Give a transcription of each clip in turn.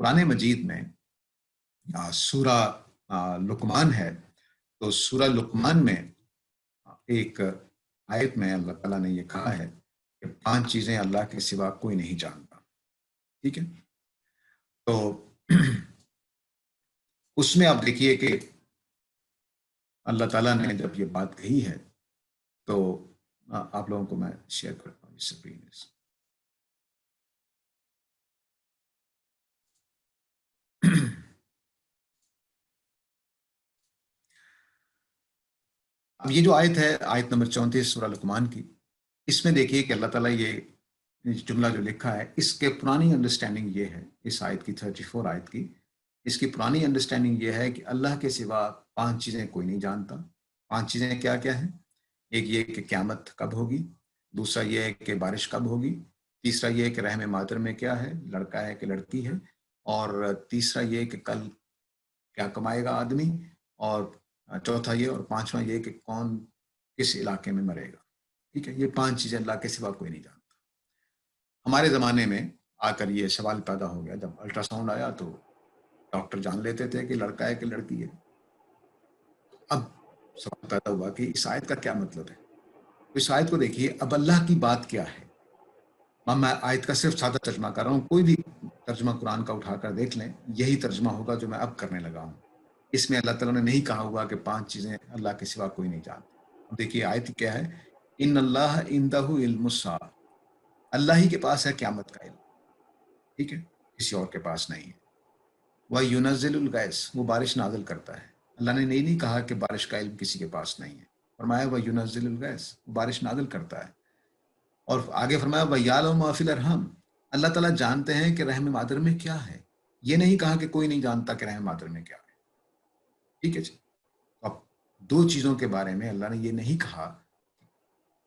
قرآن مجید میں سورہ لقمان ہے، تو سورہ لقمان میں ایک آیت میں اللہ تعالیٰ نے یہ کہا ہے کہ 5 چیزیں اللہ کے سوا کوئی نہیں جانتا. ٹھیک ہے، تو اس میں آپ دیکھیے کہ اللہ تعالیٰ نے جب یہ بات کہی ہے تو آپ لوگوں کو میں شیئر کرتا ہوں اس اسکرین. اب یہ جو آیت ہے، آیت نمبر 34 سورہ لقمان کی، اس میں دیکھیے کہ اللہ تعالیٰ یہ جملہ جو لکھا ہے، اس کے پرانی انڈرسٹینڈنگ یہ ہے، اس آیت کی 34 آیت کی، اس کی پرانی انڈرسٹینڈنگ یہ ہے کہ اللہ کے سوا 5 چیزیں کوئی نہیں جانتا. 5 چیزیں کیا کیا ہیں؟ ایک یہ کہ قیامت کب ہوگی، دوسرا یہ ہے کہ بارش کب ہوگی، تیسرا یہ ہے کہ رحم مادر میں کیا ہے، لڑکا ہے کہ لڑکی ہے، اور تیسرا یہ کہ کل کیا کمائے گا آدمی، اور چوتھا یہ، اور پانچواں یہ کہ کون کس علاقے میں مرے گا. ٹھیک ہے، یہ 5 چیزیں اللہ کے سوا کوئی نہیں جانتا. ہمارے زمانے میں آ کر یہ سوال پیدا ہو گیا، جب الٹرا ساؤنڈ آیا تو ڈاکٹر جان لیتے تھے کہ لڑکا ہے کہ لڑکی ہے. اب سوال پیدا ہوا کہ اس آیت کا کیا مطلب ہے. اس آیت کو دیکھیے، اب اللہ کی بات کیا ہے. میں آیت کا صرف سادہ ترجمہ کر رہا ہوں، کوئی بھی ترجمہ قرآن کا اٹھا کر دیکھ لیں، یہی ترجمہ ہوگا جو میں اب کرنے لگا ہوں. اس میں اللہ تعالیٰ نے نہیں کہا ہوا کہ 5 چیزیں اللہ کے سوا کوئی نہیں جانتا. اب دیکھیے آیت کیا ہے، ان اللہ عندہ علم الساعہ، اللہ ہی کے پاس ہے قیامت کا علم. ٹھیک ہے، کسی اور کے پاس نہیں ہے. وَيُنَزِّلُ الْغَيْثَ، وہ بارش نازل کرتا ہے. اللہ نے نہیں کہا کہ بارش کا علم کسی کے پاس نہیں ہے، فرمایا وَيُنَزِّلُ الْغَيْثَ، وہ بارش نازل کرتا ہے. اور آگے فرمایا وَيَعْلَمُ مَا فِي الْأَرْحَامِ، اللہ تعالیٰ جانتے ہیں کہ رحم مادر میں کیا ہے. یہ نہیں کہا کہ کوئی نہیں جانتا کہ رحم مادر میں کیا ہے. ٹھیک ہے جی. اب 2 چیزوں کے بارے میں اللہ نے یہ نہیں کہا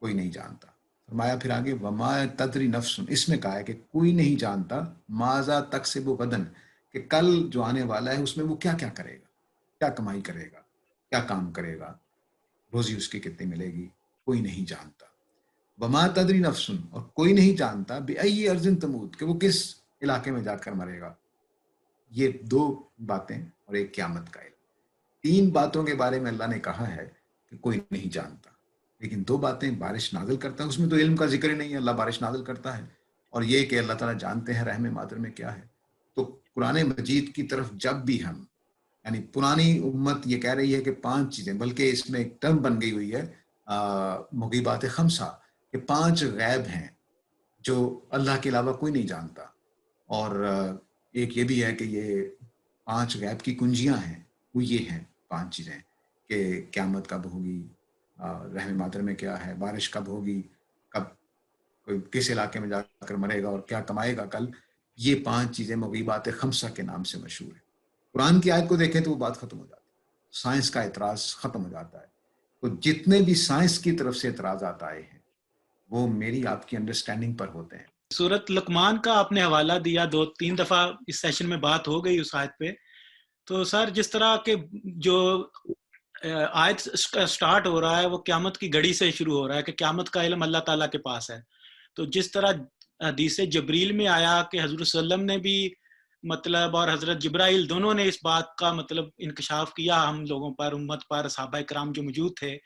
کوئی نہیں جانتا. فرمایا پھر آگے وَمَا تَدْرِي نَفْسٌ، اس میں کہا ہے کہ کوئی نہیں جانتا مَاذَا تَكْسِبُ غَدًا، کہ کل جو آنے والا ہے اس میں وہ کیا کیا کرے گا، کیا کمائی کرے گا، کیا کام کرے گا، روزی اس کی کتنی ملے گی، کوئی نہیں جانتا. وَمَا تَدْرِي نَفْسٌ، اور کوئی نہیں جانتا بِأَيِّ أَرْضٍ تَمُوتُ، کہ وہ کس علاقے میں جا کر مرے گا. یہ 2 باتیں اور ایک قیامت کا علم. 3 باتوں کے بارے میں اللہ نے کہا ہے کہ کوئی نہیں جانتا، لیکن 2 باتیں، بارش نازل کرتا ہے، اس میں تو علم کا ذکر ہی نہیں ہے، اللہ بارش نازل کرتا ہے، اور یہ کہ اللہ تعالیٰ جانتے ہیں رحم مادر میں کیا ہے. تو قرآن مجید کی طرف جب بھی ہم، یعنی پرانی امت یہ کہہ رہی ہے کہ 5 چیزیں، بلکہ اس میں ایک ٹرم بن گئی ہوئی ہے مغیبات خمسہ، کہ 5 غیب ہیں جو اللہ کے علاوہ کوئی نہیں جانتا. اور ایک یہ بھی ہے کہ یہ 5 غیب کی کنجیاں ہیں، وہ یہ ہیں 5 چیزیں کہ قیامت کب ہوگی، رحم مادر میں کیا ہے، بارش کب ہوگی، کب کوئی کس علاقے میں جا کر مرے گا، اور کیا کمائے گا کل. یہ 5 چیزیں مغیبات خمسہ کے نام سے مشہور ہیں. قرآن کی آیت کو دیکھیں تو وہ بات ختم ہو جاتی ہے، سائنس کا اعتراض ختم ہو جاتا ہے. تو جتنے بھی سائنس کی طرف سے اعتراضات آئے ہیں وہ میری آپ کی انڈرسٹینڈنگ پر ہوتے ہیں. سورت لقمان کا آپ نے حوالہ دیا، 2-3 دفعہ اس سیشن میں بات ہو گئی اس آیت پہ. تو سر جس طرح کہ جو آیت سٹارٹ ہو رہا ہے وہ قیامت کی گھڑی سے شروع ہو رہا ہے کہ قیامت کا علم اللہ تعالیٰ کے پاس ہے. تو جس طرح حدیث جبریل میں آیا کہ حضرت صلی اللہ علیہ وسلم نے بھی مطلب اور حضرت جبرائیل دونوں نے اس بات کا مطلب انکشاف کیا ہم لوگوں پر، امت پر، صحابہ کرام جو موجود تھے،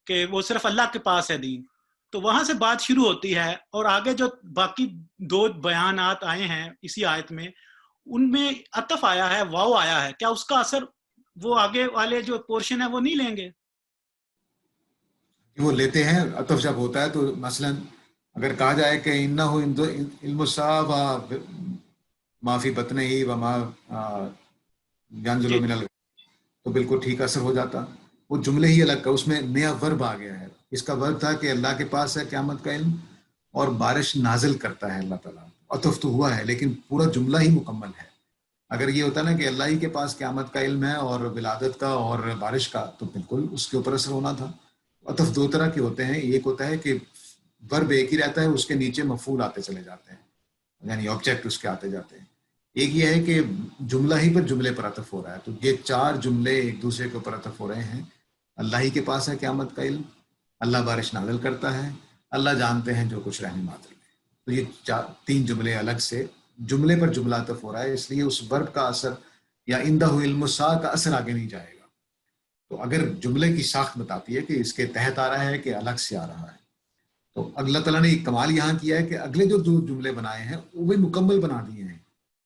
کہ وہ صرف اللہ کے پاس ہے دین. تو وہاں سے بات شروع ہوتی ہے، اور آگے جو باقی 2 بیانات آئے ہیں اسی آیت میں، ان میں عطف آیا ہے، واو آیا ہے. کیا اس کا اثر وہ آگے والے جو پورشن ہے وہ نہیں لیں گے؟ وہ لیتے ہیں. عطف جب ہوتا ہے تو مثلا اگر کہا جائے کہ انہ علم الساعہ ما فی بطنہ وما ینزل من الغیب، تو بالکل ٹھیک اثر ہو جاتا. وہ جملے ہی الگ کا، اس میں نیا ورب آ گیا ہے. اس کا ورب تھا کہ اللہ کے پاس ہے قیامت کا علم اور بارش نازل کرتا ہے اللہ تعالیٰ. عطف تو ہوا ہے لیکن پورا جملہ ہی مکمل ہے. اگر یہ ہوتا نا کہ اللہ ہی کے پاس قیامت کا علم ہے اور ولادت کا اور بارش کا، تو بالکل اس کے اوپر اثر ہونا تھا. عطف 2 طرح کے ہوتے ہیں. ایک ہوتا ہے کہ ورب ایک ہی رہتا ہے، اس کے نیچے مفعول آتے چلے جاتے ہیں، یعنی آبجیکٹ اس کے آتے جاتے ہیں. ایک یہ ہے کہ جملہ ہی پر جملے پر عطف ہو رہا ہے. تو یہ 4 جملے ایک دوسرے کے اوپر عطف ہو رہے ہیں. اللہ ہی کے پاس ہے قیامت کا علم، اللہ بارش نازل کرتا ہے، اللہ جانتے ہیں جو کچھ رحم مادر میں. تو یہ 3 جملے الگ سے جملے پر جملہ عطف ہو رہا ہے، اس لیے اس ورب کا اثر یا اندہ علم الساعہ کا اثر آگے نہیں جائے گا. تو اگر جملے کی ساخت بتاتی ہے کہ اس کے تحت آ رہا ہے کہ الگ سے آ رہا ہے، تو اللہ تعالیٰ نے ایک کمال یہاں کیا ہے کہ اگلے جو جملے بنائے ہیں وہ بھی مکمل بنا دیے ہیں.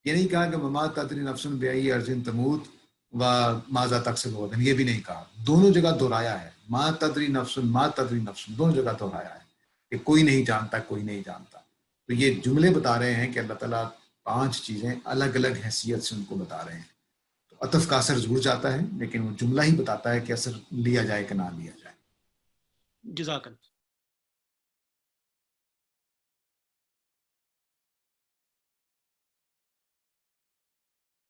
یہ نہیں کہا کہ مما تدری نفس بأی ارض تموت و ماذا تکسب غدا، یہ بھی نہیں کہا. دونوں جگہ دہرایا ہے، ما تدری نفس دونوں جگہ دہرایا ہے کہ کوئی نہیں جانتا، کوئی نہیں جانتا. تو یہ جملے بتا رہے ہیں کہ اللہ تعالیٰ 5 چیزیں الگ الگ حیثیت سے ان کو بتا رہے ہیں. تو عطف کا اثر ضرور جاتا ہے، لیکن وہ جملہ ہی بتاتا ہے کہ اثر لیا جائے کہ نہ لیا جائے. جزاک اللہ.